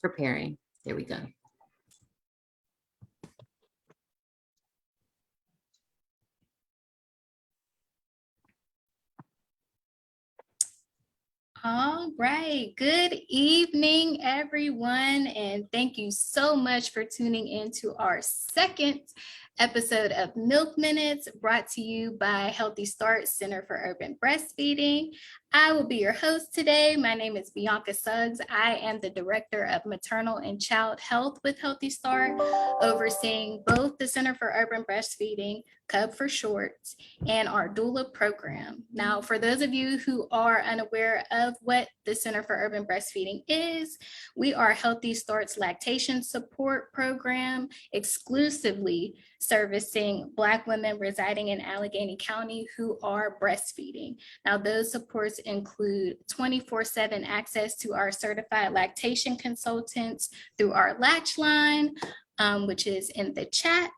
preparing. There we go. All right. Good evening, everyone. And thank you so much for tuning in to our second episode of Milk Minutes, brought to you by Healthy Start Center for Urban Breastfeeding. I will be your host today. My name is Bianca Suggs. I am the Director of Maternal and Child Health with Healthy Start, overseeing both the Center for Urban Breastfeeding, CUB for short, and our doula program. Now, for those of you who are unaware of what the Center for Urban Breastfeeding is, we are Healthy Start's lactation support program, exclusively servicing Black women residing in Allegheny County who are breastfeeding. Now, those supports include 24/7 access to our certified lactation consultants through our Latch line, which is in the chat.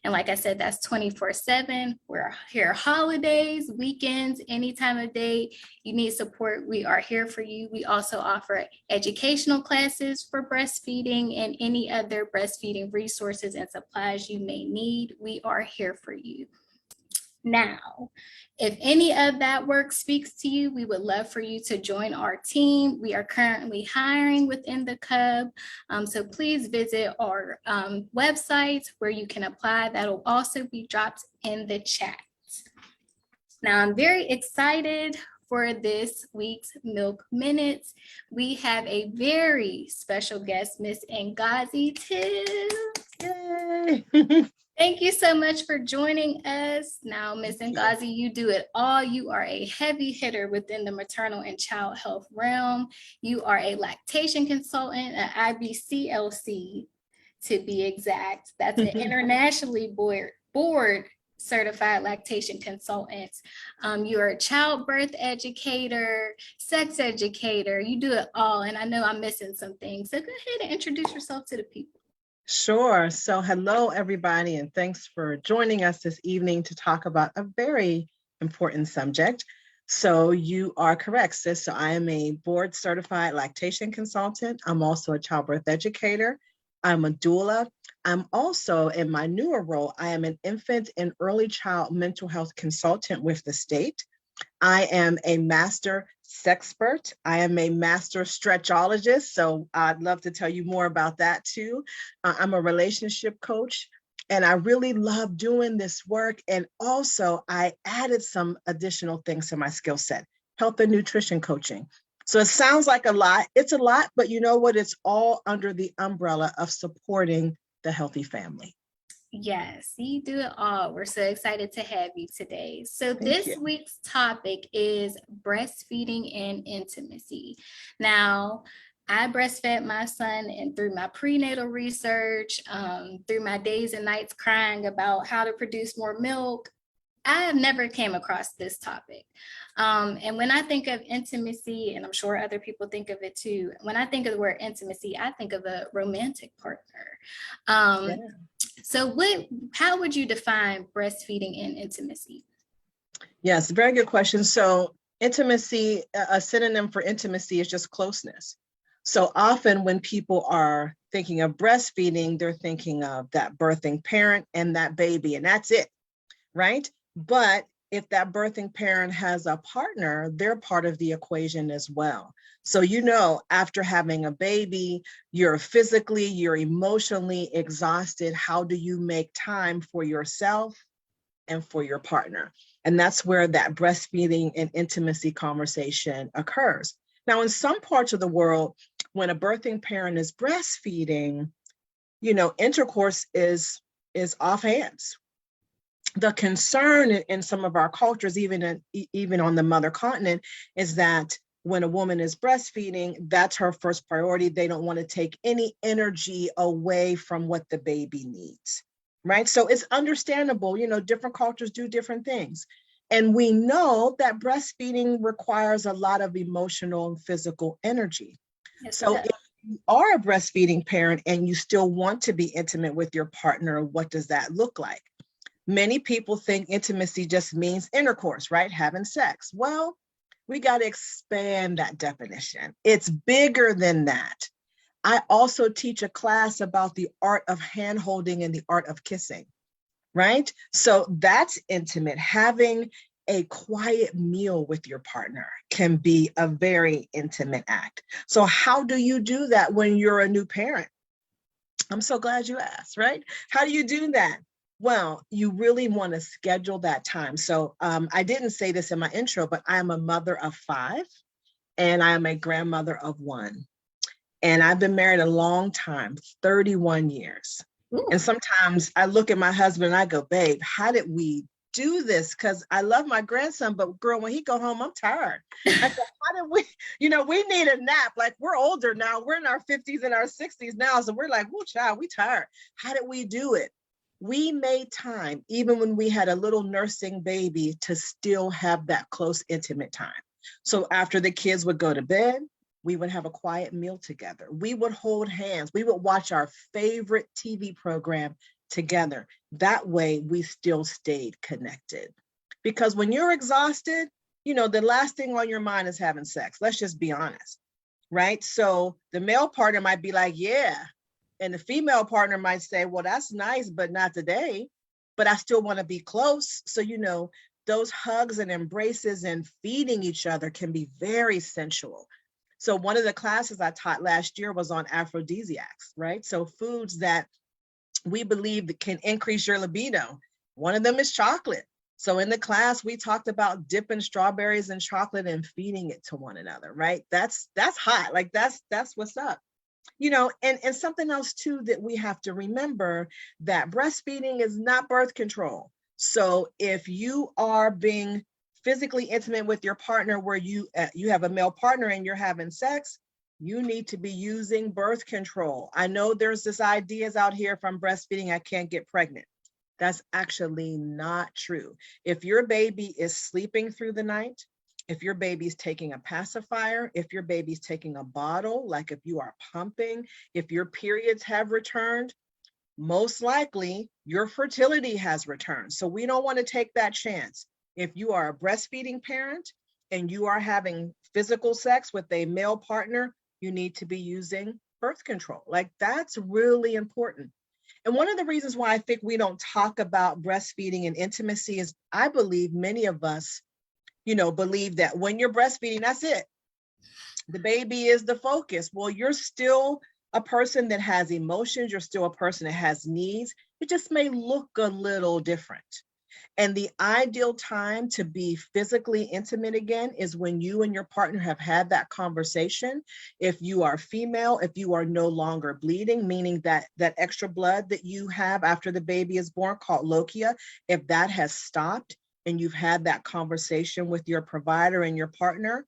And like I said, that's 24/7. We're here holidays, weekends, any time of day you need support, we are here for you. We also offer educational classes for breastfeeding and any other breastfeeding resources and supplies you may need. We are here for you. Now, if any of that work speaks to you, we would love for you to join our team. We are currently hiring within the CUB, so please visit our website where you can apply. That'll also be dropped in the chat. Now, I'm very excited for this week's Milk Minutes. We have a very special guest, Miss Ngozi Tibbs. Yay! Thank you so much for joining us. Now, Ms. Ngozi, you do it all. You are a heavy hitter within the maternal and child health realm. You are a lactation consultant, an IBCLC to be exact. That's an internationally board certified lactation consultant. You're a childbirth educator, sex educator. You do it all. And I know I'm missing some things. So go ahead and introduce yourself to the people. Sure. So hello, everybody, and thanks for joining us this evening to talk about a very important subject. So you are correct, sis. So I am a board certified lactation consultant. I'm also a childbirth educator. I'm a doula. I'm also, in my newer role, I am an infant and early child mental health consultant with the state. I am a master sexpert. I am a master stretchologist, so I'd love to tell you more about that too. I'm a relationship coach, and I really love doing this work. And also, I added some additional things to my skill set, health and nutrition coaching. So it sounds like a lot. It's a lot, but you know what? It's all under the umbrella of supporting the healthy family. Yes, you do it all. We're so excited to have you today. So this week's topic is breastfeeding and intimacy. Now, I breastfed my son, and through my prenatal research, through my days and nights crying about how to produce more milk, I have never came across this topic. And when I think of intimacy, and I'm sure other people think of it too, when I think of the word intimacy, I think of a romantic partner. So how would you define breastfeeding and intimacy? Yes, very good question. So intimacy, a synonym for intimacy is just closeness. So often when people are thinking of breastfeeding, they're thinking of that birthing parent and that baby, and that's it, right? But if that birthing parent has a partner, they're part of the equation as well. So, you know, after having a baby, you're physically, you're emotionally exhausted. How do you make time for yourself and for your partner? And that's where that breastfeeding and intimacy conversation occurs. Now, in some parts of the world, when a birthing parent is breastfeeding, you know, intercourse is off hands. The concern in some of our cultures, even on the mother continent, is that when a woman is breastfeeding, that's her first priority. They don't want to take any energy away from what the baby needs, right? So it's understandable, you know, different cultures do different things. And we know that breastfeeding requires a lot of emotional and physical energy. Yes, so if you are a breastfeeding parent and you still want to be intimate with your partner, what does that look like? Many people think intimacy just means intercourse, right? Having sex. Well, we got to expand that definition. It's bigger than that. I also teach a class about the art of hand holding and the art of kissing, right? So that's intimate. Having a quiet meal with your partner can be a very intimate act. So how do you do that when you're a new parent? I'm so glad you asked, right? How do you do that? Well, you really want to schedule that time. So I didn't say this in my intro, but I am a mother of 5 and I am a grandmother of 1. And I've been married a long time, 31 years. Ooh. And sometimes I look at my husband and I go, babe, how did we do this? Because I love my grandson, but girl, when he go home, I'm tired. I said, how did we, we need a nap. Like, we're older now. We're in our 50s and our 60s now. So we're like, whoa, child, we tired. How did we do it? We made time, even when we had a little nursing baby, to still have that close, intimate time. So after the kids would go to bed, we would have a quiet meal together. We would hold hands. We would watch our favorite TV program together. That way we still stayed connected. Because when you're exhausted, the last thing on your mind is having sex. Let's just be honest, right? So the male partner might be like, yeah. And the female partner might say, well, that's nice, but not today. But I still want to be close. So, those hugs and embraces and feeding each other can be very sensual. So one of the classes I taught last year was on aphrodisiacs, right? So foods that we believe that can increase your libido. One of them is chocolate. So in the class, we talked about dipping strawberries in chocolate and feeding it to one another, right? That's hot. Like that's what's up. And something else too that we have to remember, that breastfeeding is not birth control. So if you are being physically intimate with your partner where you have a male partner and you're having sex, you need to be using birth control. I know there's this ideas out here from breastfeeding, I can't get pregnant. That's actually not true. If your baby is sleeping through the night, if your baby's taking a pacifier, if your baby's taking a bottle, like if you are pumping, if your periods have returned, most likely your fertility has returned. So we don't want to take that chance. If you are a breastfeeding parent and you are having physical sex with a male partner, you need to be using birth control. Like, that's really important. And one of the reasons why I think we don't talk about breastfeeding and intimacy is I believe many of us, believe that when you're breastfeeding, that's it. The baby is the focus. Well, you're still a person that has emotions. You're still a person that has needs. It just may look a little different. And the ideal time to be physically intimate again is when you and your partner have had that conversation. If you are female, if you are no longer bleeding, meaning that extra blood that you have after the baby is born called lochia, if that has stopped and you've had that conversation with your provider and your partner,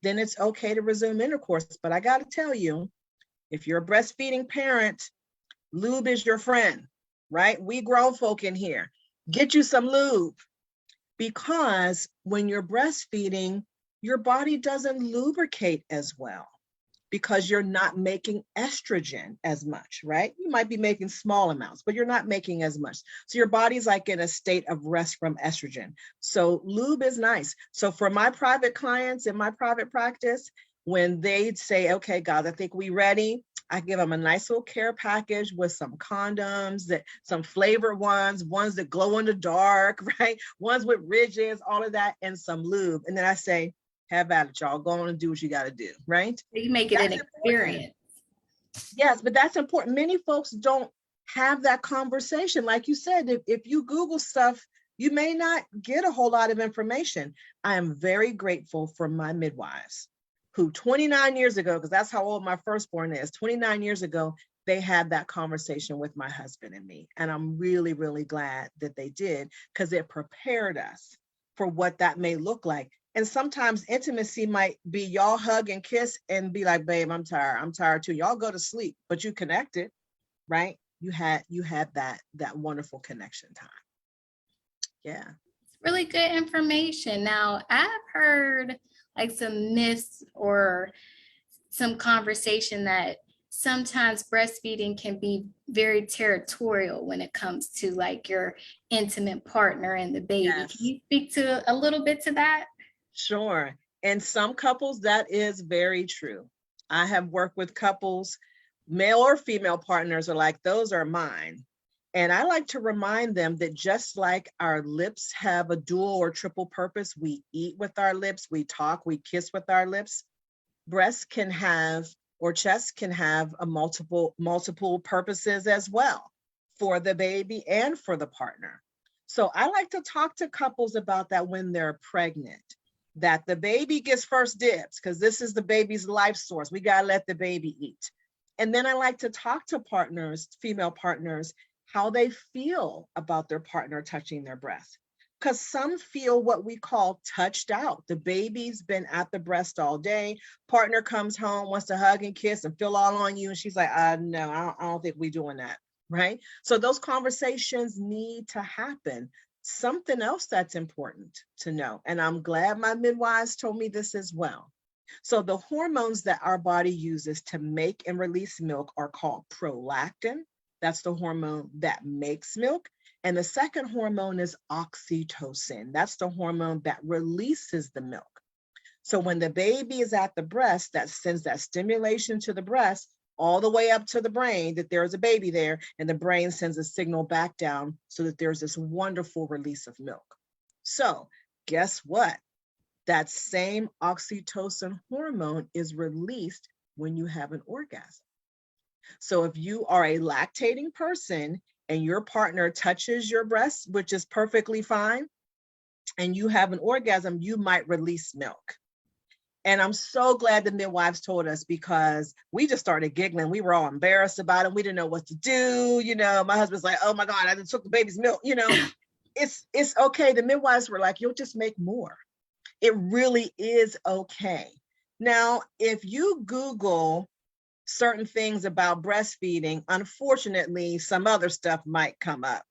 then it's okay to resume intercourse. But I got to tell you, if you're a breastfeeding parent, lube is your friend, right? We grown folk in here. Get you some lube, because when you're breastfeeding, your body doesn't lubricate as well because you're not making estrogen as much, right? You might be making small amounts, but you're not making as much. So your body's like in a state of rest from estrogen. So lube is nice. So for my private clients in my private practice, when they say, okay, God, I think we ready, I give them a nice little care package with some condoms, some flavored ones that glow in the dark, right? Ones with ridges, all of that, and some lube. And then I say, have at it, y'all. Go on and do what you got to do, right? You make it an experience. Yes, but that's important. Many folks don't have that conversation. Like you said, if you Google stuff, you may not get a whole lot of information. I am very grateful for my midwives who 29 years ago, because that's how old my firstborn is, 29 years ago, they had that conversation with my husband and me. And I'm really, really glad that they did, because it prepared us for what that may look like. And sometimes intimacy might be y'all hug and kiss and be like, babe, I'm tired too. Y'all go to sleep, but you connected, right? You had that wonderful connection time. Yeah. It's really good information. Now, I've heard like some myths or some conversation that sometimes breastfeeding can be very territorial when it comes to like your intimate partner and the baby. Yes. Can you speak to a little bit to that? Sure. And some couples, that is very true. I have worked with couples Male or female partners are like, those are mine. And I like to remind them that just like our lips have a dual or triple purpose, we eat with our lips, we talk, we kiss with our lips. Breasts can have, or chest can have a multiple purposes as well for the baby and for the partner. So I like to talk to couples about that when they're pregnant, that the baby gets first dibs because this is the baby's life source. We got to let the baby eat. And then I like to talk to partners, female partners, how they feel about their partner touching their breast. Because some feel what we call touched out. The baby's been at the breast all day. Partner comes home, wants to hug and kiss and feel all on you. And she's like, no, I don't think we're doing that. Right? So those conversations need to happen. Something else that's important to know, and I'm glad my midwives told me this as well. So the hormones that our body uses to make and release milk are called prolactin. That's the hormone that makes milk. And the second hormone is oxytocin. That's the hormone that releases the milk. So when the baby is at the breast, that sends that stimulation to the breast all the way up to the brain that there's a baby there, and the brain sends a signal back down so that there's this wonderful release of milk. So guess what? That same oxytocin hormone is released when you have an orgasm. So if you are a lactating person and your partner touches your breast, which is perfectly fine, and you have an orgasm, you might release milk. And I'm so glad the midwives told us, because we just started giggling. We were all embarrassed about it. We didn't know what to do. You know, my husband's like, oh my God, I just took the baby's milk. You know, it's okay. The midwives were like, you'll just make more. It really is okay. Now, if you Google certain things about breastfeeding, unfortunately, some other stuff might come up,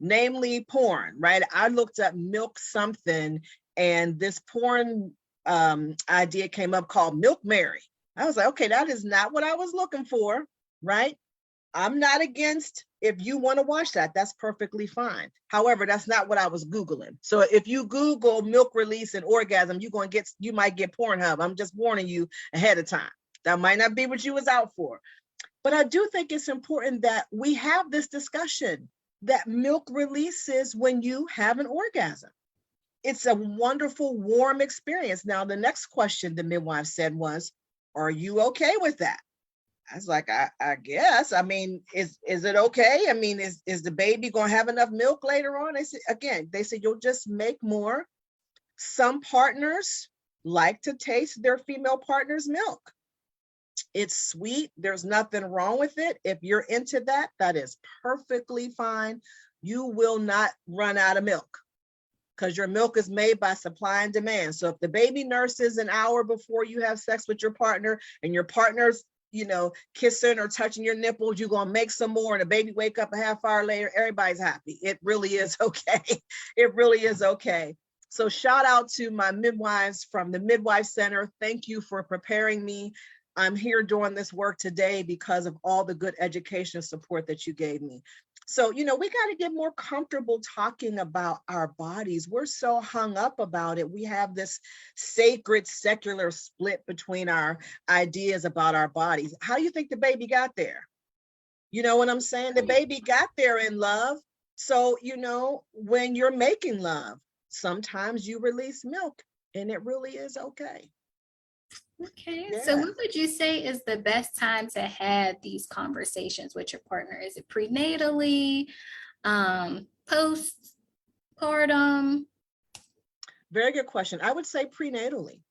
namely porn, right? I looked up milk something, and this porn idea came up called Milk Mary. I was like, okay, that is not what I was looking for, right? I'm not against, if you want to watch that, that's perfectly fine. However, that's not what I was Googling. So if you Google milk release and orgasm, you might get Pornhub. I'm just warning you ahead of time. That might not be what you was out for. But I do think it's important that we have this discussion that milk releases when you have an orgasm. It's a wonderful, warm experience. Now, the next question the midwife said was, are you okay with that? I was like, I guess. I mean, is it okay? I mean, is the baby going to have enough milk later on? They said, you'll just make more. Some partners like to taste their female partner's milk. It's sweet. There's nothing wrong with it. If you're into that, that is perfectly fine. You will not run out of milk, because your milk is made by supply and demand. So if the baby nurses an hour before you have sex with your partner, and your partner's, you know, kissing or touching your nipples, you're going to make some more, and the baby wake up a half hour later, everybody's happy. It really is okay. It really is okay. So shout out to my midwives from the Midwife Center. Thank you for preparing me. I'm here doing this work today because of all the good education and support that you gave me. So, you know, we got to get more comfortable talking about our bodies. We're so hung up about it. We have this sacred secular split between our ideas about our bodies. How do you think the baby got there? You know what I'm saying? The baby got there in love. So, you know, when you're making love, sometimes you release milk, and it really is okay. Okay, Yeah. so what would you say is the best time to have these conversations with your partner? Is it prenatally, postpartum? Very good question. I would say prenatally.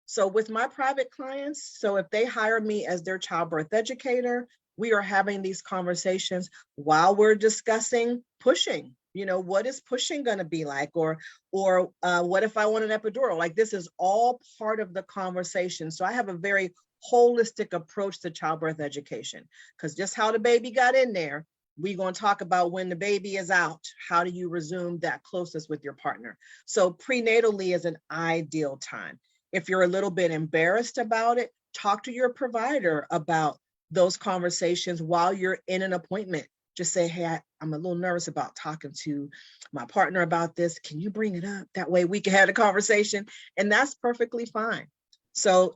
So with my private clients, so if they hire me as their childbirth educator, we are having these conversations while we're discussing pushing. You know, what is pushing going to be like? Or what if I want an epidural? Like, this is all part of the conversation. So I have a very holistic approach to childbirth education, because just how the baby got in there, we're going to talk about when the baby is out. How do you resume that closeness with your partner? So prenatally is an ideal time. If you're a little bit embarrassed about it, talk to your provider about those conversations while you're in an appointment. Just say, hey, I'm a little nervous about talking to my partner about this. Can you bring it up? That way we can have a conversation. And that's perfectly fine. So,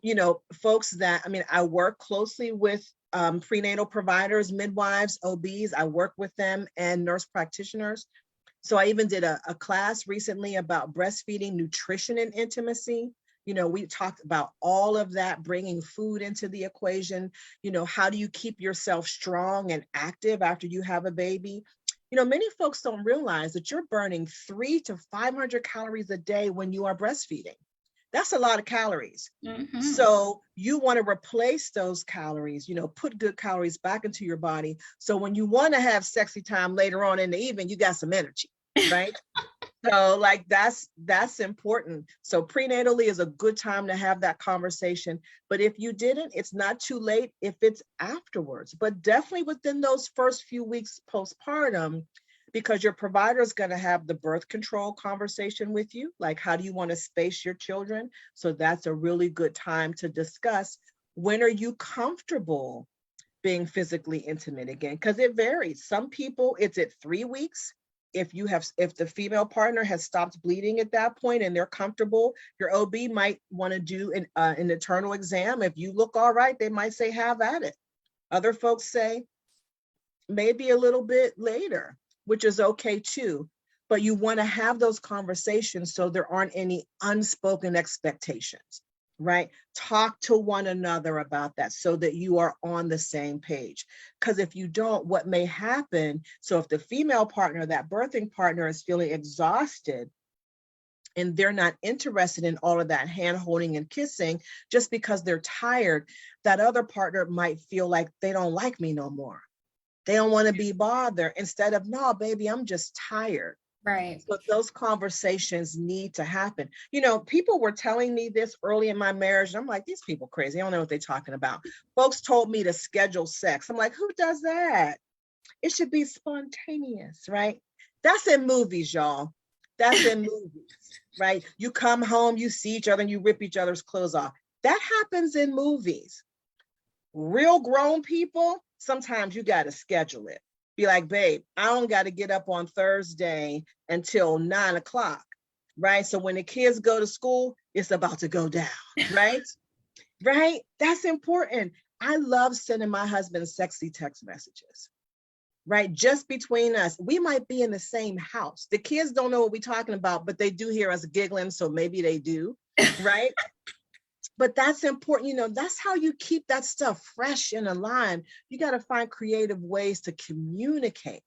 folks that, I work closely with prenatal providers, midwives, OBs. I work with them and nurse practitioners. So I even did a class recently about breastfeeding, nutrition, and intimacy. We talked about all of that, bringing food into the equation. How do you keep yourself strong and active after you have a baby? Many folks don't realize that you're burning 300 to 500 calories a day when you are breastfeeding. That's a lot of calories. Mm-hmm. So you want to replace those calories, put good calories back into your body. So when you want to have sexy time later on in the evening, you got some energy, right? So that's important. So prenatally is a good time to have that conversation. But if you didn't, it's not too late if it's afterwards, but definitely within those first few weeks postpartum, because your provider is going to have the birth control conversation with you. Like, how do you want to space your children? So that's a really good time to discuss, when are you comfortable being physically intimate again? Because it varies. Some people, it's at 3 weeks. If the female partner has stopped bleeding at that point and they're comfortable, your OB might want to do an internal exam. If you look all right, they might say, have at it. Other folks say maybe a little bit later, which is okay too. But you want to have those conversations so there aren't any unspoken expectations, right? Talk to one another about that so that you are on the same page. Because if you don't, what may happen, so if the female partner, that birthing partner, is feeling exhausted and they're not interested in all of that hand holding and kissing just because they're tired, that other partner might feel like they don't like me no more. They don't want to be bothered, instead of, no, baby, I'm just tired. Right. So those conversations need to happen. People were telling me this early in my marriage, and I'm like, these people crazy. I don't know what they're talking about. Folks told me to schedule sex. I'm like, who does that? It should be spontaneous, right? That's in movies, y'all. That's in movies, right? You come home, you see each other, and you rip each other's clothes off. That happens in movies. Real grown people, sometimes you got to schedule it. Be like, babe, I don't got to get up on Thursday until 9 o'clock, right? So when the kids go to school, it's about to go down, right? Right? That's important. I love sending my husband sexy text messages, right? Just between us. We might be in the same house. The kids don't know what we're talking about, but they do hear us giggling, so maybe they do, right? But that's important. That's how you keep that stuff fresh and alive. You got to find creative ways to communicate.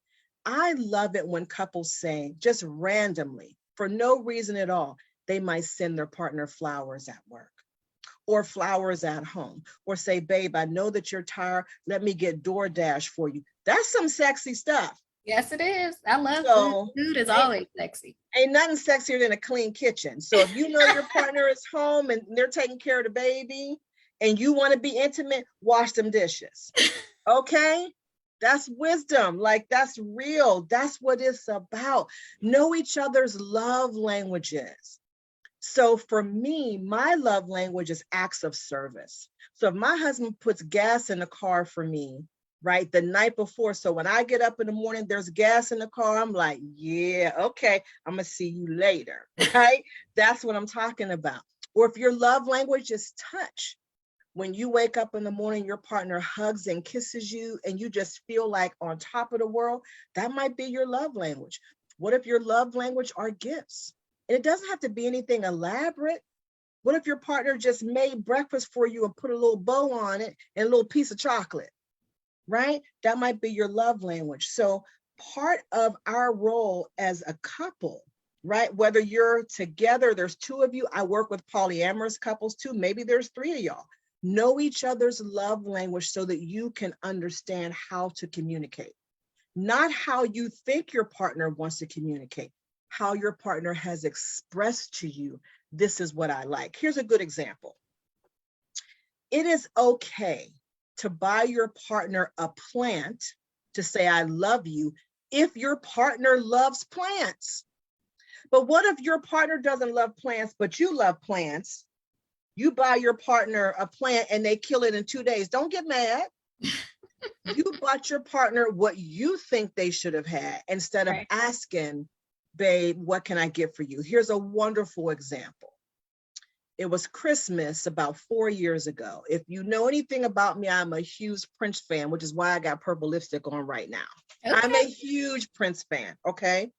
I love it when couples say, just randomly, for no reason at all, they might send their partner flowers at work or flowers at home, or say, babe, I know that you're tired. Let me get DoorDash for you. That's some sexy stuff. Yes, it is. I love food. Food is always sexy. Ain't nothing sexier than a clean kitchen. So if you know your partner is home and they're taking care of the baby and you want to be intimate, wash them dishes. Okay? That's wisdom. Like, that's real. That's what it's about. Know each other's love languages. So for me, my love language is acts of service. So if my husband puts gas in the car for me, right, the night before, so when I get up in the morning, there's gas in the car, I'm like, yeah, okay, I'm gonna see you later, right? That's what I'm talking about. Or if your love language is touch, when you wake up in the morning, your partner hugs and kisses you and you just feel like on top of the world, that might be your love language. What if your love language are gifts? And it doesn't have to be anything elaborate. What if your partner just made breakfast for you and put a little bow on it and a little piece of chocolate? Right? That might be your love language. So part of our role as a couple, right? Whether you're together, there's 2 of you. I work with polyamorous couples too. Maybe there's 3 of y'all. Know each other's love language so that you can understand how to communicate. Not how you think your partner wants to communicate, how your partner has expressed to you, this is what I like. Here's a good example. It is okay to buy your partner a plant to say, I love you, if your partner loves plants. But what if your partner doesn't love plants, but you love plants? You buy your partner a plant and they kill it in 2 days. Don't get mad. You bought your partner what you think they should have had instead of asking, babe, what can I get for you? Here's a wonderful example. It was Christmas about 4 years ago. If you know anything about me, I'm a huge Prince fan, which is why I got purple lipstick on right now. Okay. I'm a huge Prince fan, okay?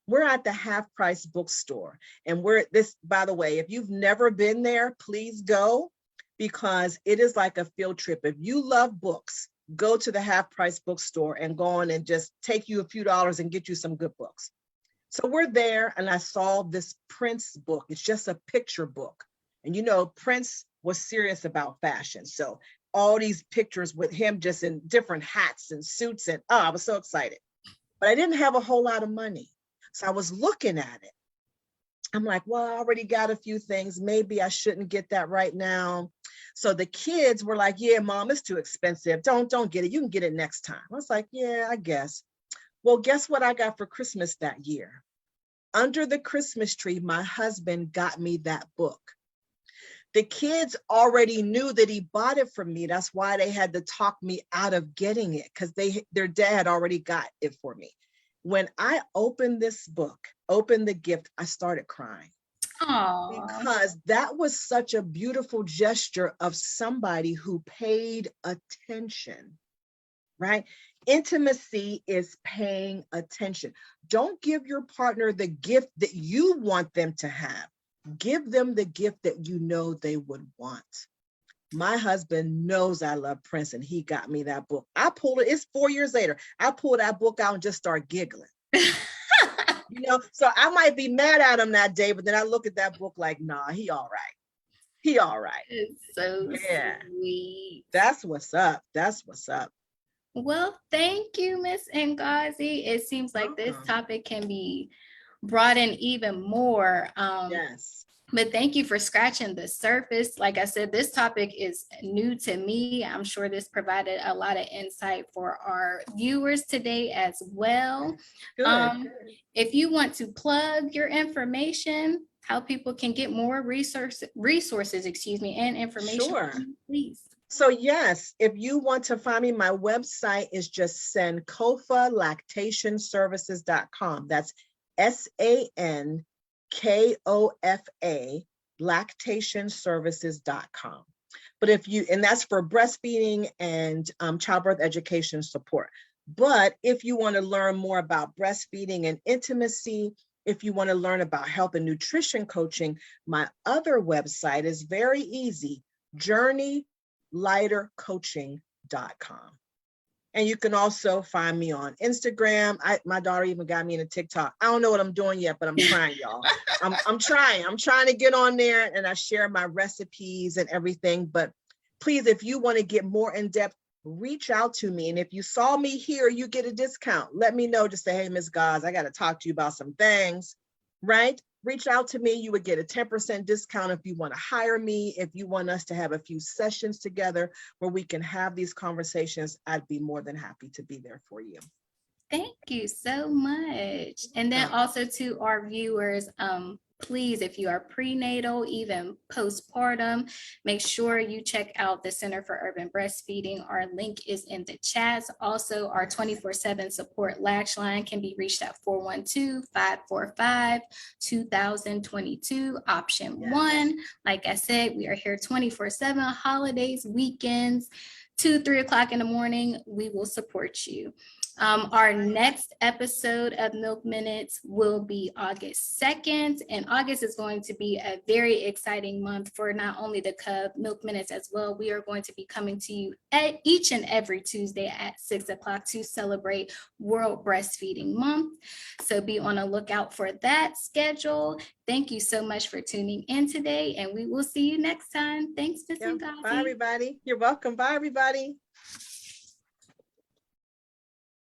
We're at the Half Price bookstore. And by the way, if you've never been there, please go, because it is like a field trip. If you love books, go to the Half Price bookstore and go on and just take you a few dollars and get you some good books. So we're there, and I saw this Prince book. It's just a picture book. And you know, Prince was serious about fashion. So all these pictures with him just in different hats and suits, and I was so excited. But I didn't have a whole lot of money. So I was looking at it. I'm like, well, I already got a few things. Maybe I shouldn't get that right now. So the kids were like, yeah, Mom, it's too expensive. Don't get it. You can get it next time. I was like, yeah, I guess. Well, guess what I got for Christmas that year? Under the Christmas tree, my husband got me that book. The kids already knew that he bought it for me. That's why they had to talk me out of getting it, because their dad already got it for me. When I opened this book, opened the gift, I started crying. Aww. Because that was such a beautiful gesture of somebody who paid attention, right? Intimacy is paying attention. Don't give your partner the gift that you want them to have. Give them the gift that you know they would want. My husband knows I love Prince, and he got me that book. I pulled it. It's 4 years later. I pulled that book out and just start giggling. You know, so I might be mad at him that day, but then I look at that book like, nah, he all right. He all right. It's so sweet. That's what's up. That's what's up. Well, thank you, Miss Ngozi. It seems like this topic can be brought in even more. Yes. But thank you for scratching the surface. Like I said, this topic is new to me. I'm sure this provided a lot of insight for our viewers today as well. Good. If you want to plug your information, how people can get more resources, and information, sure, please. So yes, if you want to find me, my website is just sankofalactationservices.com. That's SANKOFA lactationservices.com. But and that's for breastfeeding and childbirth education support. But if you want to learn more about breastfeeding and intimacy, if you want to learn about health and nutrition coaching, my other website is very easy, journeylightercoaching.com. And you can also find me on Instagram. My daughter even got me into TikTok. I don't know what I'm doing yet, but I'm trying, y'all. I'm trying. I'm trying to get on there, and I share my recipes and everything. But please, if you want to get more in depth, reach out to me. And if you saw me here, you get a discount. Let me know. Just say, hey, Ms. Goz, I got to talk to you about some things, right? Reach out to me. You would get a 10% discount if you want to hire me. If you want us to have a few sessions together where we can have these conversations, I'd be more than happy to be there for you. Thank you so much. And then also to our viewers, please, if you are prenatal, even postpartum, make sure you check out the Center for Urban Breastfeeding. Our link is in the chats. Also, our 24/7 support latch line can be reached at 412-545-2022, option 1. Like I said, we are here 24/7, holidays, weekends, 2-3 o'clock in the morning. We will support you. Our next episode of Milk Minutes will be August 2nd, and August is going to be a very exciting month for not only the Cub Milk Minutes as well. We are going to be coming to you each and every Tuesday at 6 o'clock to celebrate World Breastfeeding Month. So be on the lookout for that schedule. Thank you so much for tuning in today, and we will see you next time. Thanks, Ms. Ngozi. Bye, everybody. You're welcome. Bye, everybody.